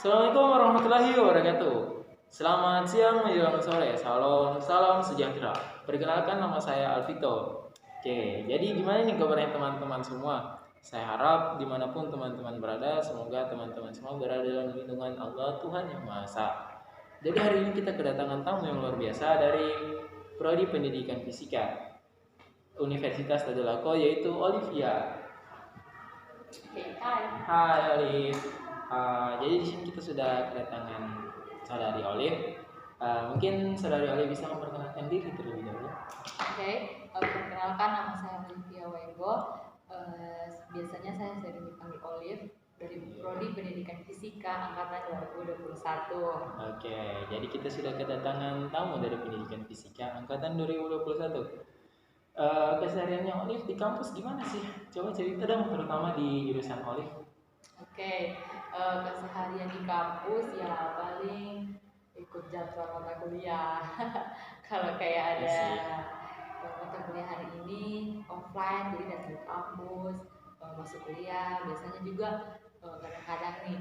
Assalamualaikum warahmatullahi wabarakatuh. Selamat siang menjelang sore. Salam sejahtera. Perkenalkan, nama saya Alvito. Oke, jadi gimana nih kabarnya teman-teman semua? Saya harap dimanapun teman-teman berada, semoga teman-teman semua berada dalam lindungan Allah Tuhan Yang Maha Esa. Jadi hari ini kita kedatangan tamu yang luar biasa dari Prodi Pendidikan Fisika Universitas Tadulako, yaitu Olivia. Hai. Hai Olive. Jadi di sini kita sudah kedatangan saudari Olive. Mungkin saudari Olive bisa memperkenalkan diri terlebih dahulu. Perkenalkan, nama saya Olivia Wenggo. Biasanya saya sering dipanggil Olive dari Prodi Pendidikan Fisika angkatan 2021. Oke, jadi kita sudah kedatangan tamu dari Pendidikan Fisika angkatan 2021. Kesehariannya Olive di kampus gimana sih? Coba cerita dong, terutama di jurusan Olive. Keseharian di kampus ya paling ikut jadwal mata kuliah. Kalau kayak ada mata kuliah hari ini offline, jadi datang ke kampus, masuk kuliah. Biasanya juga kadang-kadang nih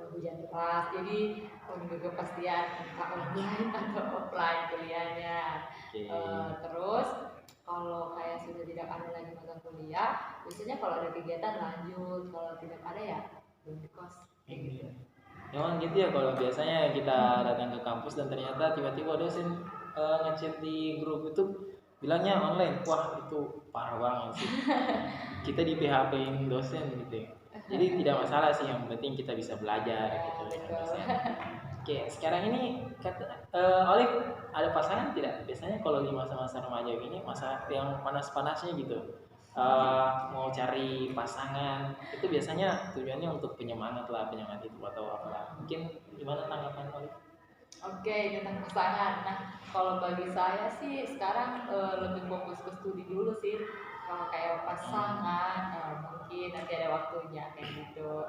hujan deras, jadi menunggu kepastian entah online atau offline kuliahnya. Terus kalau kayak sudah tidak ada lagi mata kuliah, biasanya kalau ada kegiatan lanjut, kalau tidak ada ya belum di kos. Memang gitu ya, kalau biasanya kita datang ke kampus dan ternyata tiba-tiba dosen ngechat di grup itu bilangnya online. Wah, itu parah banget sih. Kita di PHP-in dosen gitu ya. Jadi tidak masalah sih, yang penting kita bisa belajar gitu dengan dosen. Oke, sekarang ini Olive ada pasangan tidak? Biasanya kalau di masa-masa remaja ini, masa yang panas-panasnya gitu, mau cari pasangan, itu biasanya tujuannya untuk penyemangat itu atau apalah. Mungkin gimana tanggapan Olive? Tentang pasangan. Nah, kalau bagi saya sih sekarang lebih fokus ke studi dulu sih. Kalau kayak pasangan, mungkin nanti ada waktunya kayak gitu.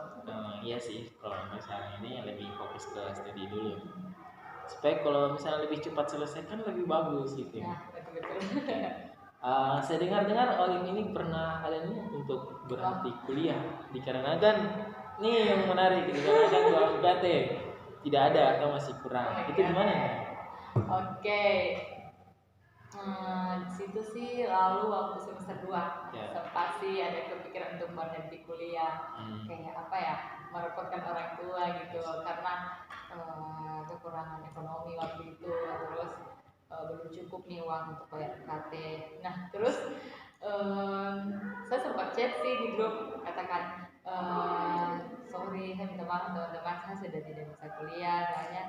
Iya sih, kalau misalnya ini lebih fokus ke studi dulu. Supaya kalau misalnya lebih cepat selesai kan lebih bagus gitu ya. Nah, betul-betul. Saya dengar-dengar Olive ini pernah ada niat untuk berhenti kuliah dikarenakan nih yang menarik, dikarenakan uang UKT tidak ada atau masih kurang. Itu gimana ya? Di situ sih lalu waktu semester 2 sempat sih ada kepikiran untuk berhenti kuliah. Kayak apa ya, merepotkan orang tua gitu, karena kekurangan ekonomi waktu itu, terus belum cukup nih uang untuk bayar UKT. Nah, terus saya sempat chat sih di grup, katakan sorry, saya minta maaf teman-teman, saya sudah tidak bisa kuliah soalnya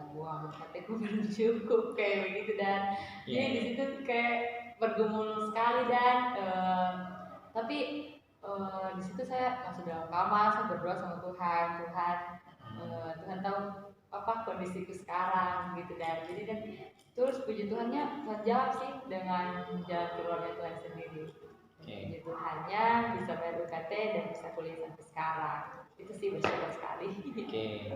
uang UKT ku belum cukup kayak begitu. Dan jadi di situ kayak bergumul sekali, dan tapi di situ saya masuk dalam kamar, saya berdoa sama Tuhan. Tuhan tahu apa kondisiku sekarang gitu, dan jadi dan terus puji Tuhannya, Tuhan jawab sih dengan jalan keluarnya Tuhan sendiri. Puji Tuhannya bisa bayar UKT dan bisa kuliah sampai sekarang. Itu sih bersyukur sekali.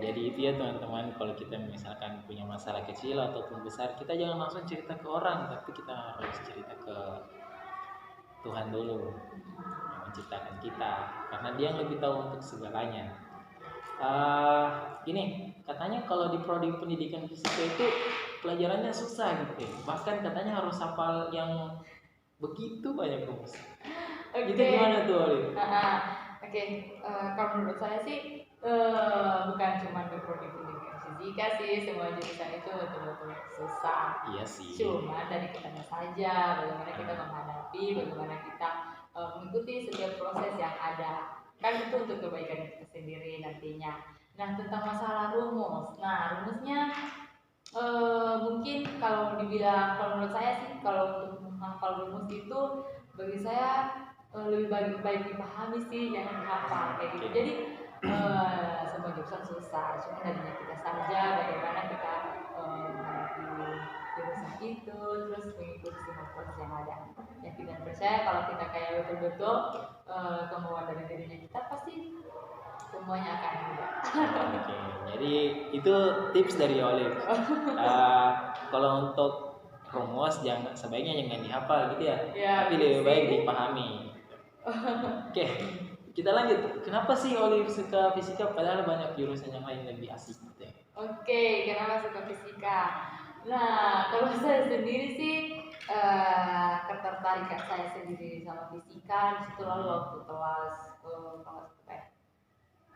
Jadi itu ya teman-teman, kalau kita misalkan punya masalah kecil ataupun besar, kita jangan langsung cerita ke orang, tapi kita harus cerita ke Tuhan dulu yang menciptakan kita, karena Dia yang lebih tahu untuk segalanya. Gini, katanya kalau di prodi pendidikan fisika itu pelajarannya susah gitu ya. Bahkan katanya harus hafal yang begitu banyak rumus. Gitu gimana tuh Olive? Kalau menurut saya sih bukan cuma di prodi pendidikan fisika sih, semua jurusan itu betul-betul susah. Iya sih. Cuma dari kitanya saja, bagaimana kita menghadapi, bagaimana kita mengikuti setiap proses yang ada. Kan itu untuk kebaikan kita sendiri nantinya. Nah, tentang masalah rumus. Nah, rumusnya mungkin kalau menurut saya sih, kalau untuk menghafal rumus itu bagi saya lebih baik dipahami sih, jangan dihafal kayak gitu. Jadi semua jurusan susah, cuma darinya kita saja bagaimana kita menghadapi jurusan itu, terus mengikuti semua proses yang ada. Yakin dan percaya kalau kita kayak betul-betul kemauan dari dirinya kita, pasti semuanya akan mudah. Jadi itu tips dari Olive. Kalau untuk rumus sebaiknya jangan dihafal gitu ya, tapi lebih baik dipahami. kita lanjut. Kenapa sih Olive suka fisika padahal banyak jurusan yang lain lebih asik gitu ya? Oke, kenapa suka fisika? Nah, kalau saya sendiri sih ketertarikan saya sendiri sama fisika di situ lalu waktu kelas kelas apa ya?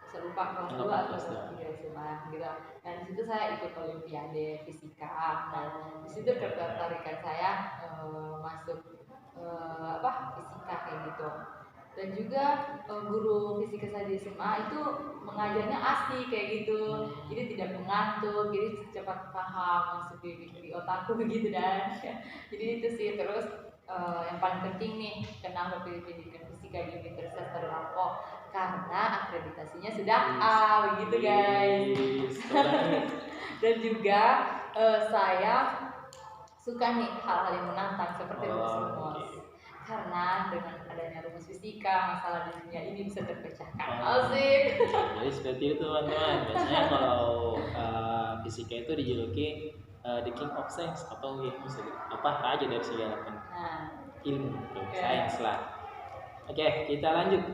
Saya lupa kelas 2 atau kelas 3 SMA gitu. Nah, di situ saya ikut olimpiade fisika. Nah, di situ ketertarikan saya masuk fisika kayak gitu. Dan juga guru fisika saya di SMA itu mengajarnya asik kayak gitu, jadi tidak mengantuk, jadi cepat paham masuk di otakku begitu dan jadi itu sih. Terus yang paling penting nih, kenapa pilih pendidikan fisika di Universitas Tadulako, karena akreditasinya sudah A begitu guys. Dan juga saya suka nih hal-hal yang menantang seperti rumus. Karena dengan adanya rumus fisika, masalah di dunia ini bisa terpecahkan. Asik. Jadi seperti itu teman-teman. Biasanya kalau fisika itu dijuluki the king of science atau ilmu raja dari segala ilmu, sains lah. Oke, kita lanjut.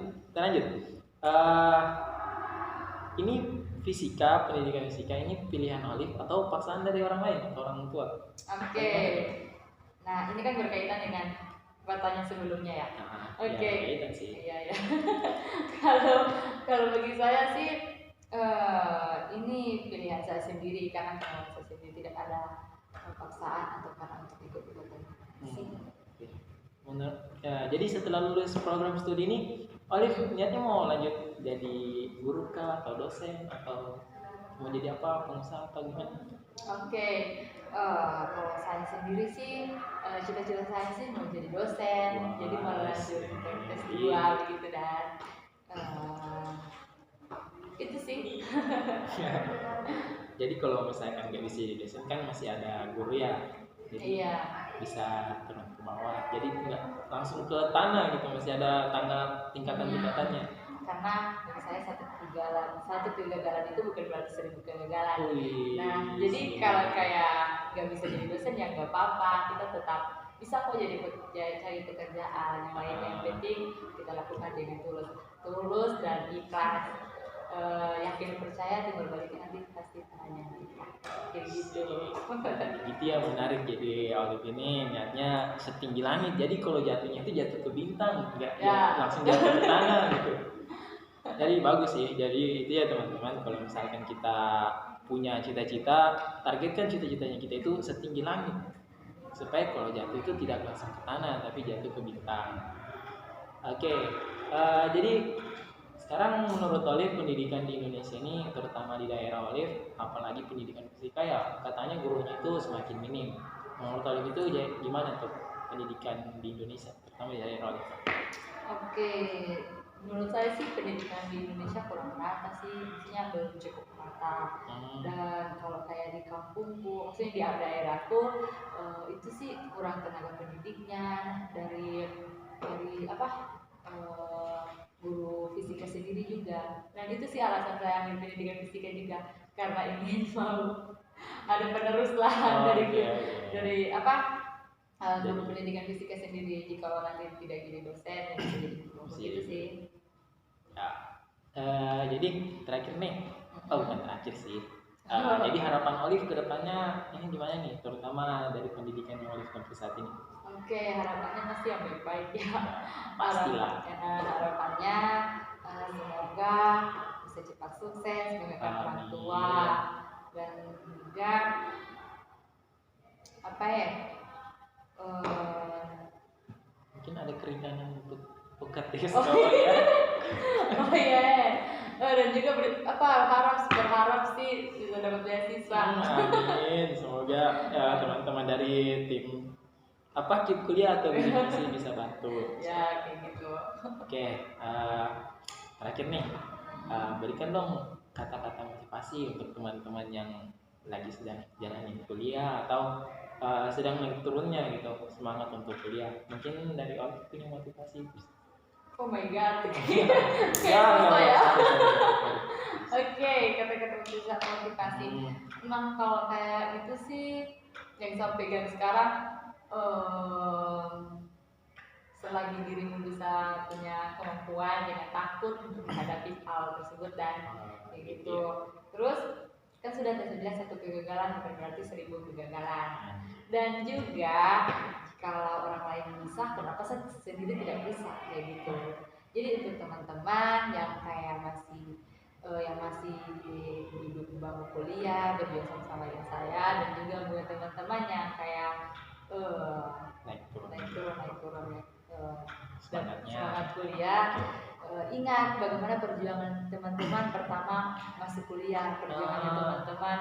Ini fisika, pendidikan fisika ini pilihan Olive atau paksaan dari orang lain atau orang tua? Oke. Nah, ini kan berkaitan dengan pertanyaan sebelumnya ya. Oke. Iya. Kalau bagi saya sih ini pilihan saya sendiri, karena saya sendiri tidak ada paksaan atau karena untuk ikut-ikutan. Jadi setelah lulus program studi ini, Olive niatnya mau lanjut jadi guru kah atau dosen atau mau jadi apa, pengusaha atau gimana? Oke. Kalau saya sendiri sih cita-cita saya sih mau jadi dosen, jadi mau lanjut ke S2 begitu dan itu sih. Jadi kalau misalkan nggak bisa jadi dosen kan masih ada guru ya, jadi bisa turun ke bawah, jadi nggak langsung ke tanah gitu, masih ada tingkatan-tingkatannya. Karena bagi saya satu kegagalan itu bukan berarti 1000 kegagalan. Nah, jadi kalau kayak nggak bisa jadi dosen ya nggak apa-apa, kita tetap bisa kok cari pekerjaan yang lain. Yang penting kita lakukan dengan tulus dan ikhlas. Yakin percaya tinggal balik nanti pasti hanya kita kayak gitu. Gitu ya, menarik. Jadi Olive ini niatnya setinggi langit, jadi kalau jatuhnya itu jatuh ke bintang, nggak langsung jatuh ke tanah gitu. Jadi bagus sih. Jadi itu ya teman-teman, kalau misalkan kita punya cita-cita, targetkan cita-citanya kita itu setinggi langit, supaya kalau jatuh itu tidak langsung ke tanah tapi jatuh ke bintang. Oke. Jadi sekarang menurut Olive, pendidikan di Indonesia ini, terutama di daerah Olive, apalagi pendidikan fisika ya, katanya gurunya itu semakin minim. Menurut Olive itu gimana tuh pendidikan di Indonesia, terutama di daerah Olive? Oke, menurut saya sih pendidikan di Indonesia kurang rata sih, maksudnya belum cukup rata. Dan kalau kayak di kampungku, maksudnya di daerahku, itu sih kurang tenaga pendidiknya dari guru fisika sendiri juga. Dan itu sih alasan saya ambil pendidikan fisika juga, karena ingin mau ada penerus lah dari guru pendidikan fisika sendiri. Jika nanti tidak jadi dosen, ya bisa jadi guru gitu sih. Jadi terakhir nih, bukan terakhir sih. Jadi harapan Olive ke depannya ini gimana nih, terutama dari pendidikan yang Olive tempuh saat ini? Oke, harapannya pasti yang baik-baik ya. Pastilah. Harapannya semoga bisa cepat sukses, mengekat orang tua, dan juga mungkin ada keringanan untuk pekat di sekolah ya. Oh iya. Dan juga berharap sih bisa dapat beasiswa. Amin. Semoga teman-teman dari tim KIP kuliah atau bisnis bisa bantu. Ya kayak gitu. Oke, terakhir nih, berikan dong kata-kata motivasi untuk teman-teman yang lagi sedang jalanin kuliah atau sedang naik turunnya gitu, semangat untuk kuliah. Mungkin dari Olive punya motivasi. Oh my god. Oke, kata-kata motivasi. Emang kalau kayak itu sih yang saya pegang sekarang, selagi dirimu bisa punya kemampuan, jangan takut untuk menghadapi hal tersebut dan kayak gitu. Terus kan sudah tersedia satu kegagalan bukan berarti 1000 kegagalan. Dan juga kalau orang lain bisa, kenapa saya sendiri tidak bisa kayak gitu. Jadi untuk teman-teman yang kayak masih duduk di bangku kuliah berjuang sama-sama dengan saya, dan juga buat teman-teman yang kayak naik turun semangat kuliah, ingat bagaimana perjuangan teman-teman pertama masuk kuliah, perjuangannya teman-teman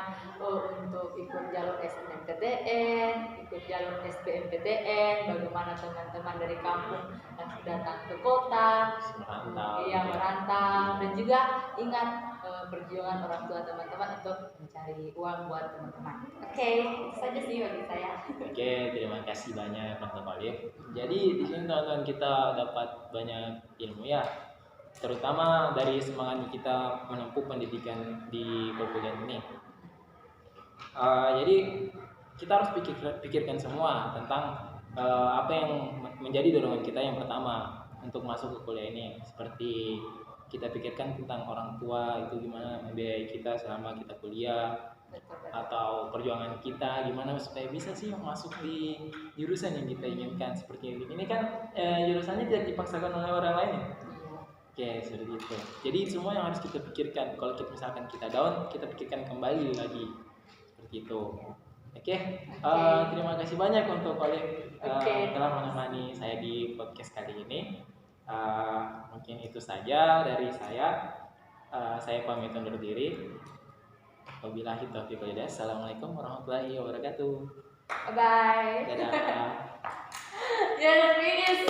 untuk ikut jalur SNMPTN, ikut jalur SBMPTN, bagaimana teman-teman dari kampung datang ke kota, merantau, dan juga ingat perjuangan orang tua teman-teman untuk mencari uang buat teman-teman. Oke, itu saja sih bagi saya. Oke, terima kasih banyak Tante Olive. Jadi di sini teman-teman kita dapat banyak ilmu ya, terutama dari semangat kita menempuh pendidikan di perkuliahan ini. Jadi kita harus pikirkan semua tentang apa yang menjadi dorongan kita yang pertama untuk masuk ke kuliah ini. Seperti kita pikirkan tentang orang tua itu gimana membiayai kita selama kita kuliah, atau perjuangan kita gimana supaya bisa sih masuk di jurusan yang kita inginkan. Seperti ini kan jurusannya tidak dipaksakan oleh orang lain. Oke, seperti itu. Jadi semua yang harus kita pikirkan. Kalau misalkan kita down, kita pikirkan kembali lagi. Seperti itu. Oke. Terima kasih banyak untuk Olive telah menemani saya di podcast kali ini. Mungkin itu saja dari saya. Saya pamit undur diri. Wabillahi taufiq wal hidayah. Assalamualaikum warahmatullahi wabarakatuh. Bye bye. Dadah. Ya, finish.